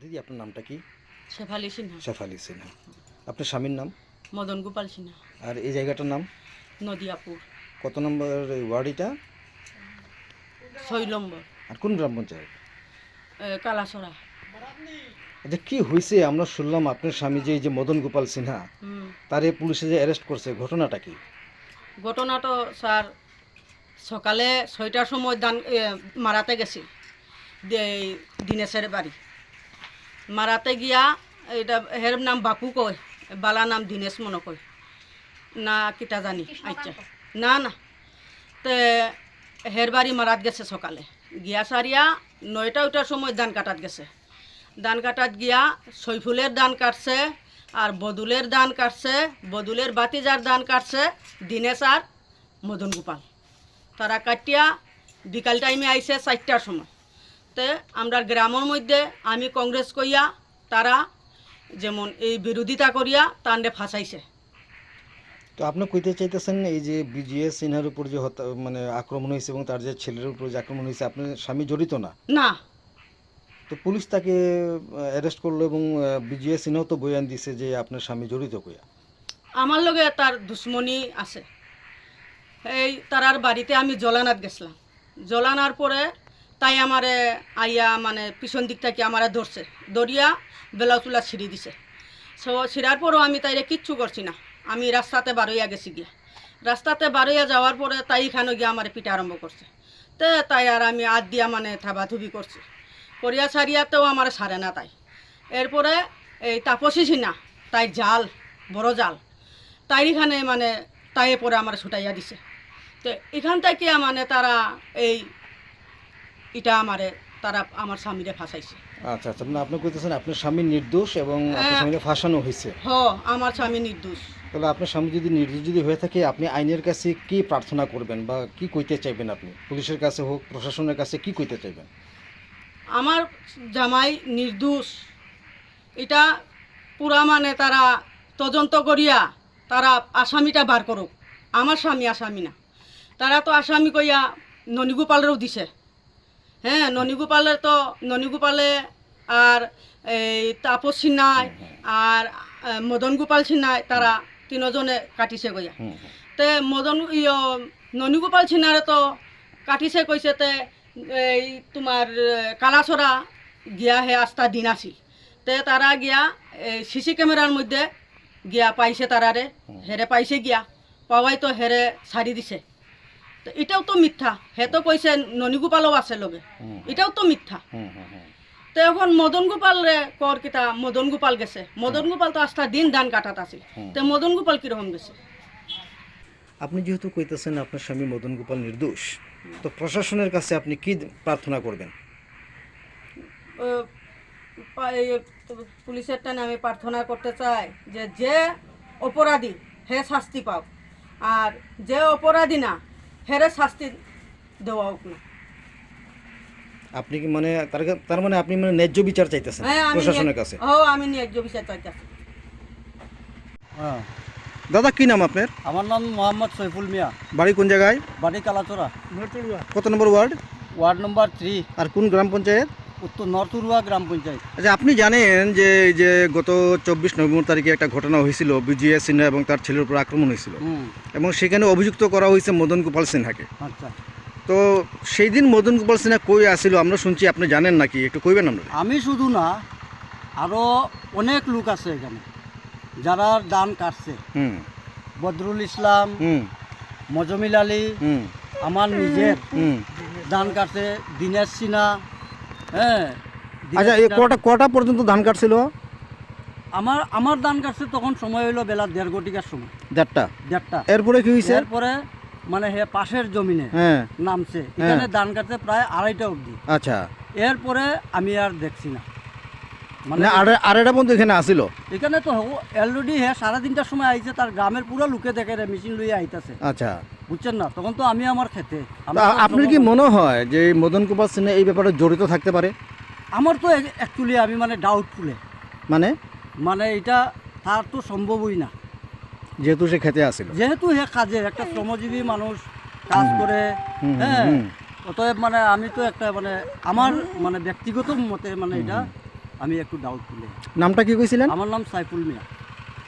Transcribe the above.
দিদি আপনার নামটা কি? শেফালি সিনহা। শেফালি সিনহা। আপনার স্বামীর নাম? মদন গোপাল সিনহা। আর এই জায়গাটার নাম? নদিয়াপুর কত নম্বর ওয়ার্ড এটা? 6 নম্বর। আর কোন গ্রাম পঞ্চায়েত? কালাসরা। আচ্ছা, কি হয়েছে? আমরা শুনলাম আপনার স্বামী যে এই যে মদন গোপাল সিনহা, তারে পুলিশে যে অ্যারেস্ট করছে, ঘটনাটা কি? ঘটনা তো স্যার সকালে 6টার সময় মারাতে গেছি দিনেশের বাড়ি। মারাতে গিয়া এটা হের নাম বাপু কয়, বালা নাম দিনেশ মনে কয় না কিতা জানি। আচ্ছা না না তে হের বাড়ি মারাত গেছে সকালে গিয়া সারিয়া 9টার সময় ধান কাটাত গেছে। ধান কাটাত গিয়া সৈফুলের ধান কাটছে আর বদুলের ধান কাটছে, বদুলের বাতিজার ধান কাটছে দিনেশ আর মদন গোপাল। তারা কাটিয়া বিকাল টাইমে আইছে 4টার সময়। তে আমরা গ্রামের মধ্যে আমি কংগ্রেস কইয়া তারা যেমন এই বিরোধিতা করিয়া তান্ডে ফাঁসাইছে। তো আপনি কইতে চাইতেছেন এই যে বিজিএস সিনহার উপর যে মানে আক্রমণ হয়েছে এবং তার যে ছেলের উপর যে আক্রমণ হয়েছে, আপনার স্বামী জড়িত না? না, তো পুলিশ তাকে অ্যারেস্ট করলো এবং বিজিএস সিনহাও তো বয়ান দিছে যে আপনার স্বামী জড়িত কইয়া। আমার লগে তার দুশ্মনী আছে। এই তারার বাড়িতে আমি জলানাত গেছিলাম। জলানার পরে তাই আমারে আইয়া মানে পিছন দিক থেকে আমারে ধরছে, দরিয়া বেলাও তুলা ছিঁড়ি দিছে। ছিঁড়ার পরেও আমি তাইরে কিচ্ছু করছি না। আমি রাস্তাতে বারইয়া গেছি গিয়া। রাস্তাতে বারইয়া যাওয়ার পরে তাই এখানে গিয়া আমার পিঠা আরম্ভ করছে। তে তাই আর আমি আদ দিয়া মানে থাবাথুবি করছি। করিয়া ছাড়িয়াতেও আমার সারে না তাই। এরপরে এই তাপসী সিনহা তাই জাল, বড় জাল, তাই এখানে মানে তাই পরে আমার ছুটাইয়া দিছে। তো এখান থেকে মানে তারা এটা আমারে তারা আমার স্বামীরে ফাঁসাইছে। আচ্ছা আচ্ছা, মানে আপনি কইতেছেন আপনার স্বামী নির্দোষ এবং আপনার স্বামীকে ফাঁসানো হয়েছে। আমার স্বামী নির্দোষ। তাহলে আপনার স্বামী যদি নির্দোষ যদি হয়ে থাকে, আপনি আইনের কাছে কি প্রার্থনা করবেন বা কি কইতে চাইবেন? আপনি পুলিশের কাছে হোক, প্রশাসনের কাছে কি কইতে চাইবেন? আমার জামাই নির্দোষ, এটা পুরা মানে তারা তদন্ত করিয়া তারা আসামিটা বার করুক। আমার স্বামী আসামি না। তারা তো আসামি কইয়া ননীগোপালেরও দিছে। হ্যাঁ, ননীগোপালে আর এই তাপস সিনহায় আর মদন গোপাল সিনহায় তারা তিনজনে কাটিছে কইয়া। তে ননীগোপাল সিনহারে তো কাটিছে কইছে তে এই তোমার কালাছড়া গিয়া হে আস্তা দিন আছিল। তে তারা গিয়া সিসি ক্যামেরার মধ্যে গিয়া পাইছে তারারে, হেরে পাইছে গিয়া পাওয়াই তো হেরে ছাড়ি দিছে। তো এটাও তো মিথ্যা। হে তো কইছে ননীগোপালও আছে লগে, এটাও তো মিথ্যা। তো এখন মদন গোপাল রে কর কিতা, মদন গোপাল গেছে। মদন গোপাল তো আস্তা দিন ধান কাটাত আছিল। তো মদন গোপাল কিরকম গেছে? আপনি যেহেতু কইতেছেন আপনার স্বামী মদন গোপাল নির্দোষ, তো প্রশাসনের কাছে আপনি কি প্রার্থনা করবেন? পুলিশের টানে আমি প্রার্থনা করতে চাই যে যে অপরাধী হে শাস্তি পাও, আর যে অপরাধী না হেরে শাস্তি দেওয়া হোক না। আপনি কি মানে তার মানে আপনি মানে ন্যায্য বিচার চাইতেছেন প্রশাসনের কাছে? আমি ন্যায্য বিচার চাইতেছি। দাদা, কি নাম আপনার? আমার নাম মোহাম্মদ সৈফুল মিয়া। বাড়ি কোন জায়গায়? বাড়ি কালাচড়া। কত নম্বর ওয়ার্ড? Ward number 3। আর কোন গ্রাম পঞ্চায়েত? উত্তর নরতুরুয়া গ্রাম পঞ্চায়েত। আচ্ছা, আপনি জানেন যে যে গত 24 নভেম্বর তারিখে একটা ঘটনা হয়েছিল, বিজিএস সিনহা এবং তার ছেলের উপর আক্রমণ হয়েছিল এবং সেখানে অভিযুক্ত করা হয়েছে মদন গোপাল সিনহাকে। আচ্ছা, তো সেই দিন মদন গোপাল সিনহা কই আসছিল আমরা শুনছি, আপনি জানেন নাকি? একটু কইবেন আমরা। আমি শুধু না, আরও অনেক লোক আছে এখানে যারা দান কাটছে। বদরুল ইসলাম, মজমিল আলী, আমার নিজের দান কাটছে দিনেশ সিনহা। হ্যাঁ, আচ্ছা, কটা পর্যন্ত ধান কাটছিল? আমার দান কাটছে তখন সময় হইলো বেলা 1:30 ঘটিকার সময়। 1:30। এরপরে কি হয়েছে? এরপরে মানে হে পাশের জমিনে নামছে, এখানে ধান কাটতে প্রায় 2:30টা অবধি। আচ্ছা, এরপরে আমি আর দেখছি না। মানে 2:30টা পর্যন্ত এখানে আসিল? এখানে তো অলরেডি হে 3:30টার সময় আইছে, তার গ্রামের পুরো লোকে দেখে রে মেশিন লইয়া আইতাছে। আচ্ছা, বুঝছেন না, তখন তো আমি আমার খেতে। আপনার কি মনে হয় যে মদন গোপাল সিনহা এই ব্যাপারে জড়িত থাকতে পারে? আমার তো অ্যাকচুয়ালি আমি মানে ডাউটফুলে, মানে এটা তার তো সম্ভবই না, যেহেতু সে খেতে আসিল, যেহেতু হে কাজের একটা শ্রমজীবী মানুষ কাজ করে। হ্যাঁ, অতএব মানে আমি তো একটা মানে আমার মানে ব্যক্তিগত মতে মানে এটা আমি একটু ডাউট তুলে। নামটা কি কইছিলেন? আমার নাম সাইফুল মিয়া।